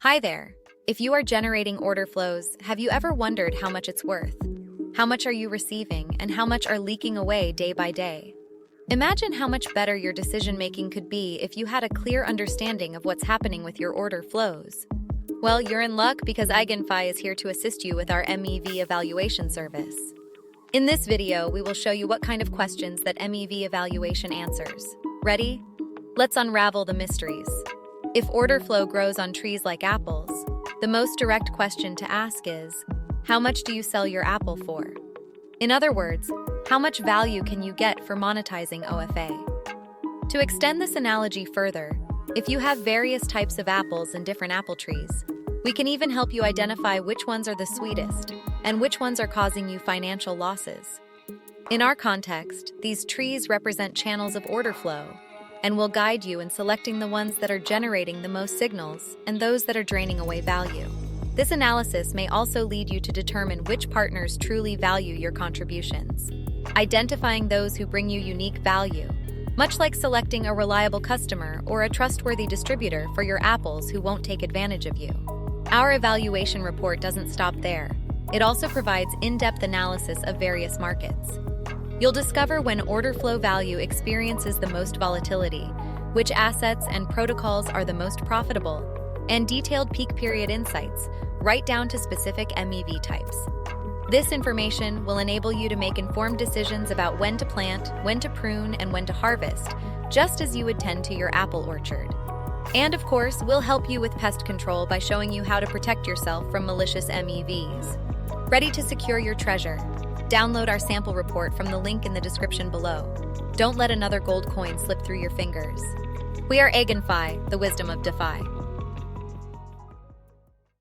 Hi there. If you are generating order flows, have you ever wondered how much it's worth? How much are you receiving, and how much are leaking away day by day? Imagine how much better your decision-making could be if you had a clear understanding of what's happening with your order flows. Well, you're in luck because EigenFi is here to assist you with our MEV evaluation service. In this video, we will show you what kind of questions that MEV evaluation answers. Ready? Let's unravel the mysteries. If order flow grows on trees like apples, the most direct question to ask is, how much do you sell your apple for? In other words, how much value can you get for monetizing OFA? To extend this analogy further, if you have various types of apples in different apple trees, we can even help you identify which ones are the sweetest and which ones are causing you financial losses. In our context, these trees represent channels of order flow, and will guide you in selecting the ones that are generating the most signals and those that are draining away value. This analysis may also lead you to determine which partners truly value your contributions, identifying those who bring you unique value, much like selecting a reliable customer or a trustworthy distributor for your apples who won't take advantage of you. Our evaluation report doesn't stop there. It also provides in-depth analysis of various markets. You'll discover when order flow value experiences the most volatility, which assets and protocols are the most profitable, and detailed peak period insights, right down to specific MEV types. This information will enable you to make informed decisions about when to plant, when to prune, and when to harvest, just as you would tend to your apple orchard. And of course, we'll help you with pest control by showing you how to protect yourself from malicious MEVs. Ready to secure your treasure? Download our sample report from the link in the description below. Don't let another gold coin slip through your fingers. We are EigenFi, the wisdom of DeFi.